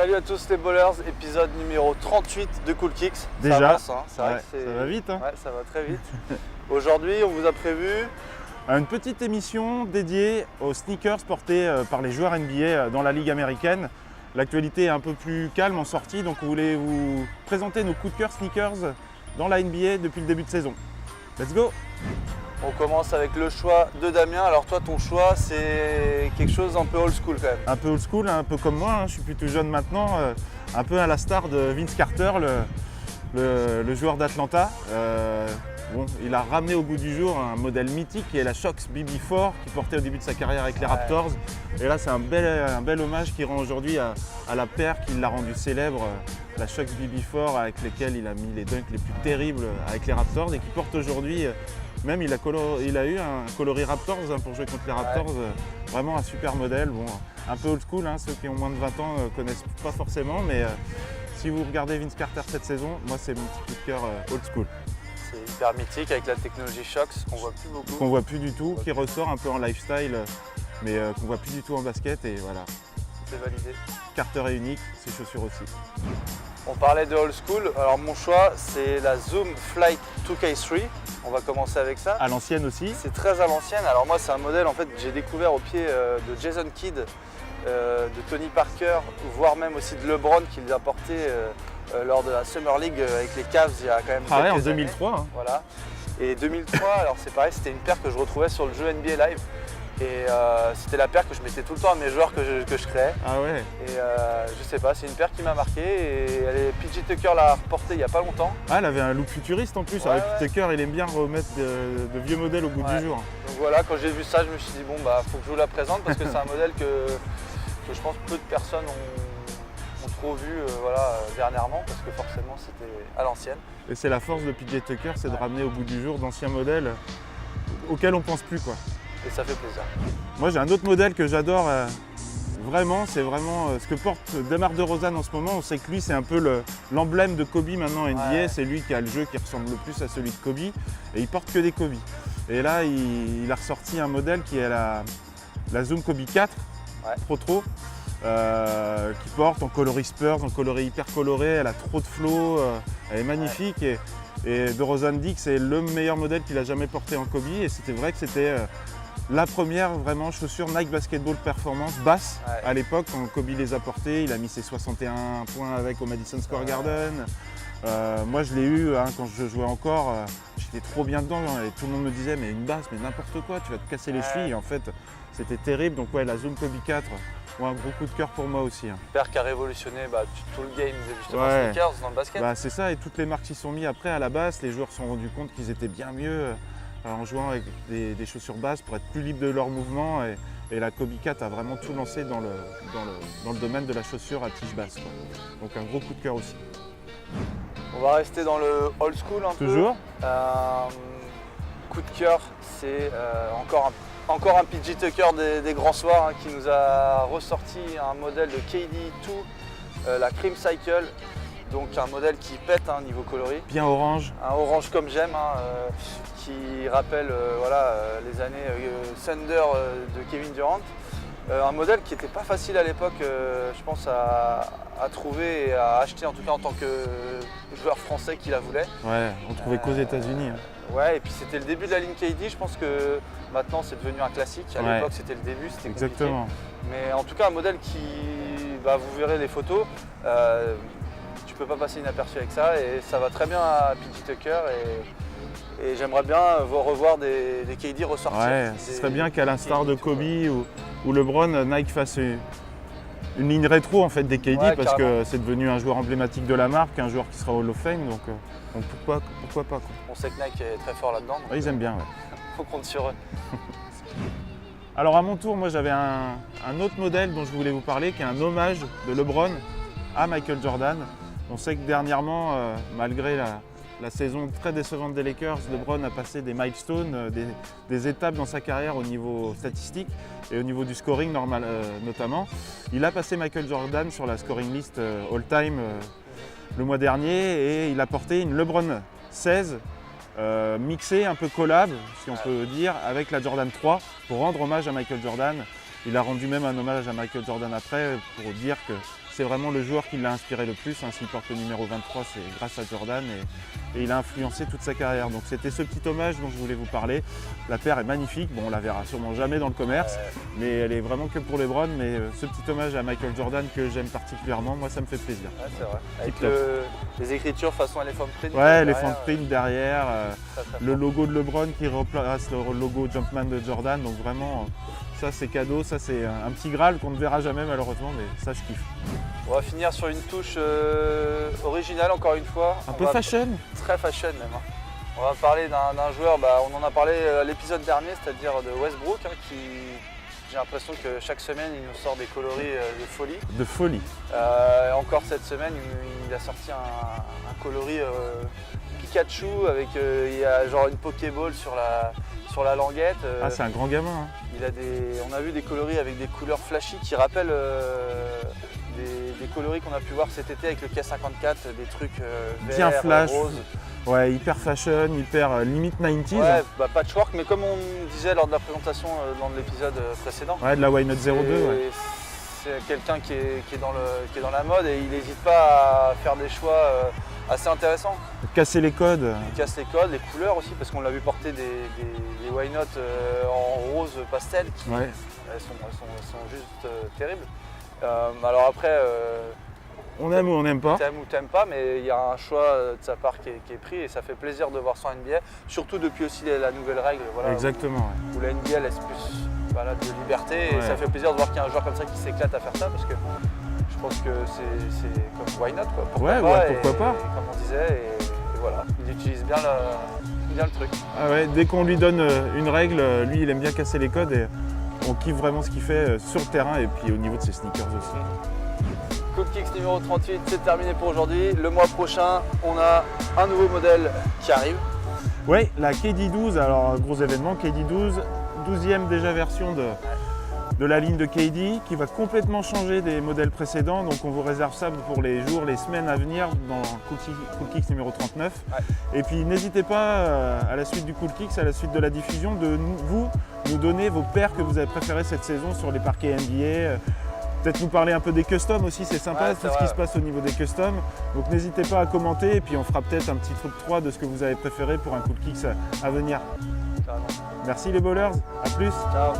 Salut à tous les ballers, épisode numéro 38 de Cool Kicks. Déjà, ça avance, hein. C'est vrai que ça va vite. Hein. Ouais, ça va très vite. Aujourd'hui, on vous a prévu une petite émission dédiée aux sneakers portés par les joueurs NBA dans la Ligue américaine. L'actualité est un peu plus calme en sortie, donc on voulait vous présenter nos coups de cœur sneakers dans la NBA depuis le début de saison. Let's go! On commence avec le choix de Damien. Alors toi, ton choix, c'est quelque chose un peu old school quand même. Un peu old school, un peu comme moi, hein. Je suis plutôt jeune maintenant, un peu à la star de Vince Carter, le joueur d'Atlanta. Bon, il a ramené au goût du jour un modèle mythique qui est la Shox BB4 qu'il portait au début de sa carrière avec les Raptors. Et là, c'est un bel hommage qu'il rend aujourd'hui à la paire qui l'a rendu célèbre, la Shox BB4 avec lesquelles il a mis les dunks les plus terribles avec les Raptors et qui porte aujourd'hui, même il a eu un coloris Raptors pour jouer contre les Raptors, vraiment un super modèle. Bon, un peu old school, hein, ceux qui ont moins de 20 ans ne connaissent pas forcément, mais si vous regardez Vince Carter cette saison, moi c'est mon petit coup de cœur old school. C'est hyper mythique avec la technologie Shox qu'on voit plus beaucoup. Qu'on voit plus du tout, qui ressort un peu en lifestyle, mais qu'on voit plus du tout en basket et voilà. C'est validé. Carter est unique, ses chaussures aussi. On parlait de old school, alors mon choix c'est la Zoom Flight 2K3. On va commencer avec ça. À l'ancienne aussi. C'est très à l'ancienne. Alors moi c'est un modèle en fait que j'ai découvert au pied de Jason Kidd, de Tony Parker, voire même aussi de LeBron qui les a portés lors de la Summer League avec les Cavs il y a quand même quelques en années. 2003. Hein. Voilà. Et 2003, alors c'est pareil, c'était une paire que je retrouvais sur le jeu NBA Live. Et c'était la paire que je mettais tout le temps à mes joueurs que je créais. Ah ouais. Et je sais pas, c'est une paire qui m'a marqué et PJ Tucker l'a reportée il y a pas longtemps. Ah, elle avait un look futuriste en plus. Ouais, avec Tucker, il aime bien remettre de vieux modèles au goût du jour. Donc voilà, quand j'ai vu ça, je me suis dit bon bah faut que je vous la présente parce que c'est un modèle que je pense peu de personnes ont trop vu dernièrement parce que forcément c'était à l'ancienne. Et c'est la force de PJ Tucker, c'est de ramener au goût du jour d'anciens modèles auxquels on pense plus quoi. Et ça fait plaisir. Moi j'ai un autre modèle que j'adore vraiment, c'est vraiment ce que porte DeMar DeRozan en ce moment. On sait que lui c'est un peu l'emblème de Kobe maintenant en NBA, c'est lui qui a le jeu qui ressemble le plus à celui de Kobe et il porte que des Kobe. Et là il a ressorti un modèle qui est la Zoom Kobe 4 Pro qui porte en coloris Spurs, en coloris hyper coloré, elle a trop de flow, elle est magnifique et DeRozan dit que c'est le meilleur modèle qu'il a jamais porté en Kobe et c'était vrai que c'était la première vraiment chaussure Nike Basketball Performance basse à l'époque quand Kobe les a portées. Il a mis ses 61 points avec au Madison Square Garden. Moi je l'ai eu quand je jouais encore, j'étais trop bien dedans et tout le monde me disait mais une basse, mais n'importe quoi, tu vas te casser les chevilles. Et en fait c'était terrible, donc la Zoom Kobe 4, un gros coup de cœur pour moi aussi. Hein. Paire qui a révolutionné tout le game justement sneakers dans le basket. C'est ça, et toutes les marques s'y sont mis après à la basse, les joueurs se sont rendus compte qu'ils étaient bien mieux en jouant avec des chaussures basses pour être plus libres de leurs mouvements et la Kobe 4 a vraiment tout lancé dans le domaine de la chaussure à tige basse. Quoi. Donc un gros coup de cœur aussi. On va rester dans le old school un peu. Toujours. Coup de cœur, c'est encore un PJ Tucker des grands soirs qui nous a ressorti un modèle de KD2, la Cream Cycle. Donc un modèle qui pète niveau coloris. Bien orange. Un orange comme j'aime, qui rappelle les années Thunder de Kevin Durant. Un modèle qui n'était pas facile à l'époque, je pense, à trouver et à acheter, en tout cas en tant que joueur français qui la voulait. Ouais, on trouvait qu'aux États-Unis. Ouais, et puis c'était le début de la ligne KD. Je pense que maintenant c'est devenu un classique. À l'époque c'était le début, c'était compliqué. Exactement. Mais en tout cas un modèle qui, vous verrez les photos, tu peux pas passer inaperçu avec ça et ça va très bien à PJ Tucker et j'aimerais bien revoir des KD ressortir. Ouais, ce serait bien qu'à l'instar de Kobe ou LeBron, Nike fasse une ligne rétro en fait des KD parce que c'est devenu un joueur emblématique de la marque, un joueur qui sera Hall of Fame, donc pourquoi pas quoi. On sait que Nike est très fort là-dedans. Ouais, ils aiment bien. Faut compter sur eux. Alors à mon tour, moi j'avais un autre modèle dont je voulais vous parler, qui est un hommage de LeBron à Michael Jordan. On sait que dernièrement, malgré la saison très décevante des Lakers, LeBron a passé des milestones, des étapes dans sa carrière au niveau statistique et au niveau du scoring notamment. Il a passé Michael Jordan sur la scoring list all-time le mois dernier et il a porté une LeBron 16 mixée, un peu collab, si on peut dire, avec la Jordan 3 pour rendre hommage à Michael Jordan. Il a rendu même un hommage à Michael Jordan après pour dire que c'est vraiment le joueur qui l'a inspiré le plus. Hein. S'il porte le numéro 23, c'est grâce à Jordan et il a influencé toute sa carrière. Donc c'était ce petit hommage dont je voulais vous parler. La paire est magnifique. Bon, on la verra sûrement jamais dans le commerce, mais elle est vraiment que pour LeBron. Mais ce petit hommage à Michael Jordan que j'aime particulièrement, moi ça me fait plaisir. Ouais, c'est vrai. Avec les écritures façon elephant print. Ouais, elephant print derrière, le logo de LeBron qui replace le logo Jumpman de Jordan. Donc vraiment, ça c'est cadeau. Ça c'est un petit Graal qu'on ne verra jamais malheureusement, mais ça je kiffe. On va finir sur une touche originale encore une fois. Un peu fashion. Très fashion même. Hein. On va parler d'un joueur, on en a parlé à l'épisode dernier, c'est-à-dire de Westbrook, hein, qui j'ai l'impression que chaque semaine il nous sort des coloris de folie. De folie. Encore cette semaine il a sorti un coloris Pikachu avec il y a genre une Pokéball sur la languette. Ah c'est un grand gamin. Hein. On a vu des coloris avec des couleurs flashy qui rappellent des coloris qu'on a pu voir cet été avec le K54, des trucs verts, bien flash, roses. Ouais, hyper fashion, hyper limite 90s. Ouais, patchwork, mais comme on disait lors de la présentation dans l'épisode précédent. Ouais, de la Why Not 02. Ouais. C'est quelqu'un qui est dans la mode et il n'hésite pas à faire des choix assez intéressants. Casser les codes. Il casse les codes, les couleurs aussi, parce qu'on l'a vu porter des Why Not en rose pastel qui elles sont juste terribles. Alors après, on aime ou on n'aime pas. T'aimes ou t'aimes pas, mais il y a un choix de sa part qui est pris et ça fait plaisir de voir ça en NBA, surtout depuis aussi la nouvelle règle. Voilà, exactement. Où la NBA laisse plus de liberté et ça fait plaisir de voir qu'il y a un joueur comme ça qui s'éclate à faire ça parce que je pense que c'est comme why not quoi. Pourquoi pas. Comme on disait, et voilà, il utilise bien le truc. Ah ouais, dès qu'on lui donne une règle, lui il aime bien casser les codes et on kiffe vraiment ce qu'il fait sur le terrain et puis au niveau de ses sneakers aussi. Cool Kicks numéro 38, c'est terminé pour aujourd'hui. Le mois prochain, on a un nouveau modèle qui arrive. Oui, la KD12, alors gros événement, KD12, 12e déjà version de la ligne de KD qui va complètement changer des modèles précédents. Donc on vous réserve ça pour les jours, les semaines à venir dans Cool Kicks numéro 39. Ouais. Et puis n'hésitez pas à la suite du Cool Kicks, à la suite de la diffusion, de nous donner vos paires que vous avez préférées cette saison sur les parquets NBA. Peut-être nous parler un peu des customs aussi, c'est sympa tout ce qui se passe au niveau des customs. Donc n'hésitez pas à commenter et puis on fera peut-être un petit truc 3 de ce que vous avez préféré pour un Cool Kicks à venir. Carrément. Merci les ballers, à plus. Ciao.